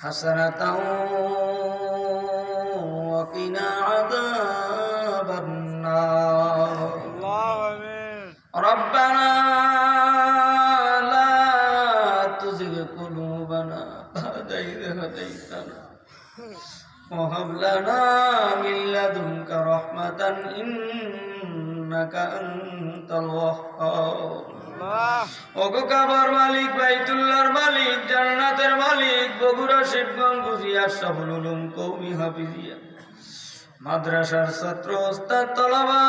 হাসানাতাও ওয়া কিনা আযাবান নার। আল্লাহু আমিন। রব্বানা লা তুযিগ কুলুবানা বা'দা ইয হাদাইতানা ওয়া হাব লানা মিন লাদুনকা রাহমাতান ইন্নাকা আনতাল ওয়াহ্হাব। ওগো কাবার মালিক, বাইতুল্লাহর মালিক, জান্নাতের মালিক, বগুড়া শিবগঞ্জ গুজিয়া আশরাফুল উলুম কওমি হাফিজিয়া মাদ্রাসার ছাত্র ওস্তাদ তলাবা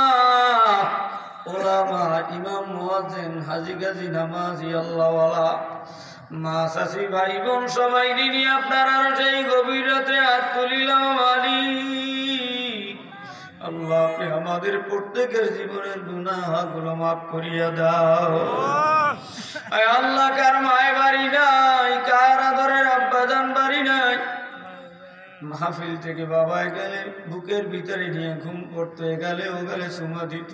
ওলামা ইমাম মুয়াজ্জিন হাজী গাজী নামাজি আল্লাহওয়ালা মা চাচি ভাই বোন সবাই নিয়ে আপনার আর সেই গভীর রাতে হাত তুলিলাম মালিক। আল্লাহ, আপনি আমাদের প্রত্যেকের জীবনের গুনাহগুলো মাফ করিয়া দাও। আয় আল্লাহ, কার মায় বাড়ি নাই, কার আদরের আব্বাজান বাড়ি নাই, মাহফিল থেকে বাবায় গেলে বুকের ভিতরে নিয়ে ঘুম পড়তে গেলে ও গেলে সুমা দিত।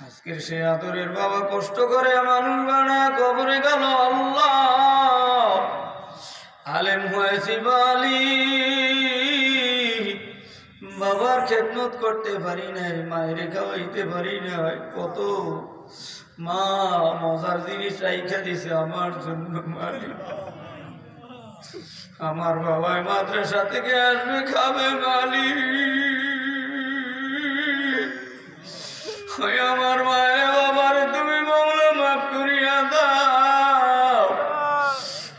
আজকের সে আদরের বাবা কষ্ট করে মানুষ বানায় কবরে গেল। আল্লাহ, আলেম হয়েছি বালি, বাবার খেদমত করতে পারি নাই, মায়ের খাওয়াইতে পারি নাই। কত মা মজার জিনিস রাইখা দিছে আমার জন্য মালিক। আমার বাবাই মাদ্রাসা থেকে আসবে, খাবে মালিক। আমার মায়ের বাবার তুমি মাওলা মাফ করিয়া দাও।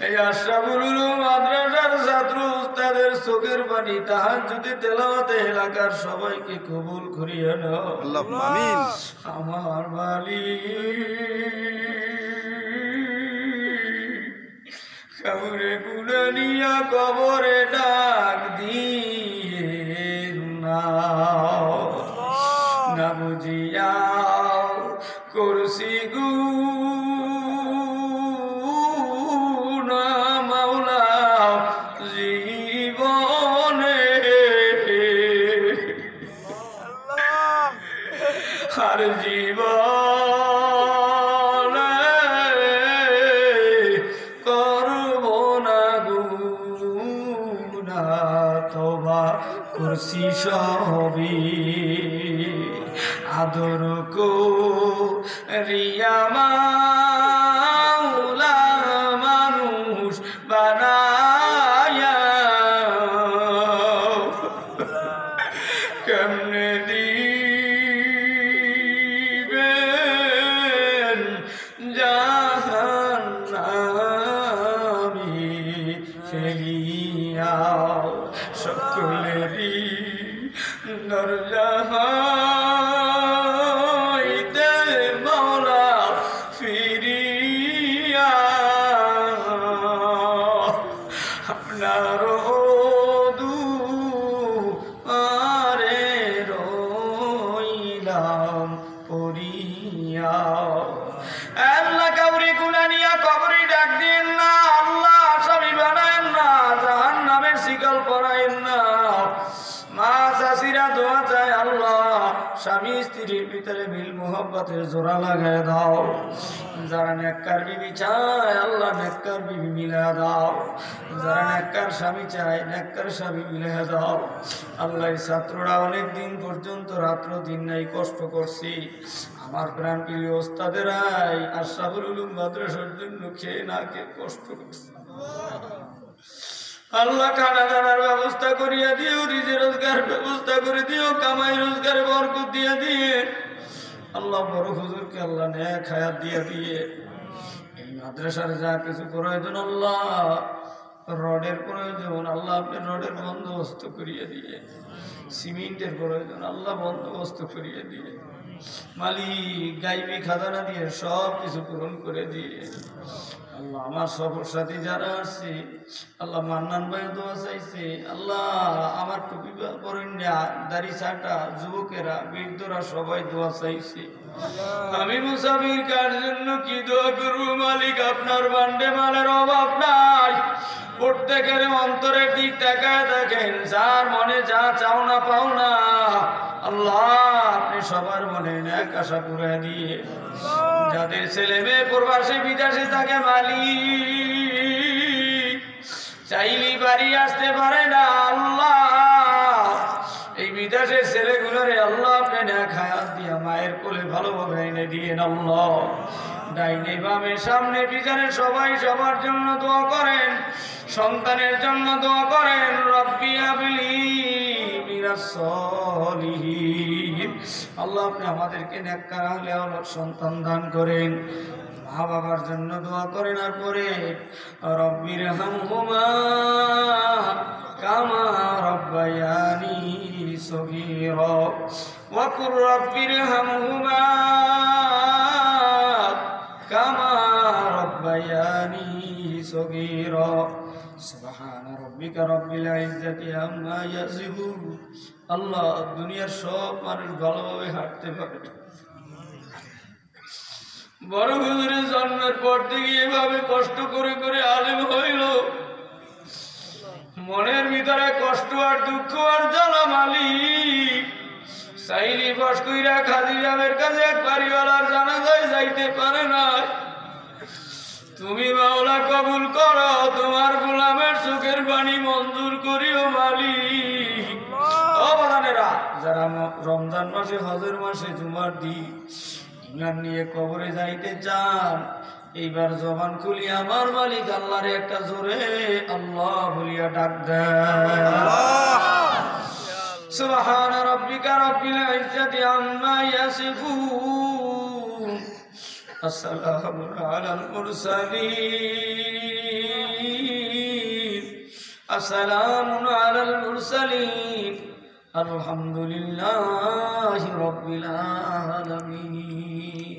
এই আশরাফুল উলুম মাদ্রাসার ছাত্র উস্তাদের চোখের পানি তাহাজ্জুদে তেলাওয়াতে এলাকার সবাইকে কবুল করিয়া নাও। আল্লাহুম্মা আমিন। আমার মালিক, কবরে গুনানিয়া কবরে ডাক দিয়ে না বুঝিয়া করছি গুনাহ মাওলা জীবনে, আর জীবনে করব না গুনাহ, তওবা করছি সবই আদর করিয়া মাওলা মানুষ বানায়া কেমনে দিবেন জাহান্নামে ফেলিয়া সকলেরই দরজা হইতে মাওলা ফিরিয়া আপনার দুয়ারে রইলাম পড়িয়া। আল্লাহ, কাউরি গুনানিয়া কবরে ডাক দিন না। আল্লাহ, আসামি বানায়েন না, জাহান্নামের শিকল পরায়েন না। মা চাচিরা দোয়া চায়, আল্লাহ স্বামী স্ত্রীর ভিতরে মিল মোহব্বতের জোড়া লাগায় দাও। যারা নেককার বিবি চায়, আল্লাহ নেককার বিবি মিলায়া দাও। যারা নেককার স্বামী চায়, নেককার স্বামী মিলায়া দাও। আল্লাহ, ছাত্ররা অনেক দিন পর্যন্ত রাত্র দিন নাই কষ্ট করছি। আমার প্রাণ প্রিয় ওস্তাদেরাই আশরাফুল উলুম মাদ্রাসার জন্য খেয়ে না খেয়ে কষ্ট করছে। আল্লাহ, খানা দানার ব্যবস্থা করিয়া দিও, রিজে রোজগার ব্যবস্থা করে দিও, কামাই রোজগারে বরকত দিয়ে দিয়ে। আল্লাহ, বড় হুজুরকে আল্লাহ নেক হায়াত দিয়ে দিয়ে। এই মাদ্রাসার যা কিছু প্রয়োজন, আল্লাহ রডের প্রয়োজন, আল্লাহ আপনি রডের বন্দোবস্ত করিয়ে দিয়ে। সিমেন্টের প্রয়োজন, আল্লাহ বন্দোবস্ত করিয়ে দিয়ে। মালিক, গাইবি খাজানা দিয়ে সব কিছু পূরণ করে দিয়ে। আল্লাহ, আমার সফর সাথী যারা আসছে, আল্লাহ মান্নান ভাই দোয়া চাইছে। আল্লাহ, আমার টুপি পরিণা দাড়ি ছাটা যুবকেরা বৃদ্ধরা সবাই দোয়া চাইছে। আমি মুসাফির কার জন্য কি দোয়া করবো মালিক? আপনার বান্ডে মালের অভাব নাই। প্রত্যেকের অন্তরের দিক তাকায় দেখেন, যার মনে যা চাও না পাও না, আল্লাহ আপনি সবার মনে নেক আশা পুরা দিয়ে। যাদের ছেলে মেয়ে প্রবাসী বিদেশে থাকে মালিক, চাইলি বাড়ি আসতে পারে না আল্লাহ। এই বিদেশের ছেলেগুলোরে আল্লাহ আপনি নেক হায়াত দিয়া মায়ের কোলে ভালোভাবে এনে দিয়েন আল্লাহ। ডাইনে বামে সামনে পিছনে সবাই সবার জন্য দোয়া করেন, সন্তানের জন্য দোয়া করেন। রব্বি হাবলি মিনাস সলিহিন। আল্লাহ আপনি আমাদেরকে নেককার আহলে আওলাদ সন্তান দান করেন। মা বাবার জন্য দোয়া করেন। আর পরে রব্বির হামহুমা কামা রব্বায়ানি সগীরা ওয়া কুর রব্বির হামহুমা কামা রব্বায়ানি সগীরা। সুবহান রব্বিকা রব্বিল ইজ্জাতি আম্মা ইয়াসিফুন। আল্লাহ দুনিয়ার সব মানুষ ভালোভাবে হাঁটতে পারে। বড় হুজুরের জন্মের পর থেকে এভাবে কষ্ট করে করে আলেম হইল। মনের ভিতরে কষ্ট আর দুঃখ আর জ্বালা মালিক। চাইলি বস কইরা খাদি জামের কাছে এক বাড়িওয়ালার জানাজায় যাইতে পারে না। তুমি মাওলা কবুল করো, তোমার গোলামের চোখের পানি মঞ্জুর করিও মালিক। ও বাদানেরা, যারা রমজান মাসে হজের মাসে জুমার দিন ইমান নিয়ে কবরে যাইতে চান, এইবার জবান খুলি আমার মালিক আল্লাহরে একটা জোরে আল্লাহ বলিয়া ডাক দেন। সুবহান রাব্বিকা রাব্বিল ইজ্জাতি আম্মা ইয়াসিফুন। আসসালামু আলাল মুরসালিন। আসসালামু আলাল মুরসালিন। আলহামদুলিল্লাহি রাব্বিল আলামিন।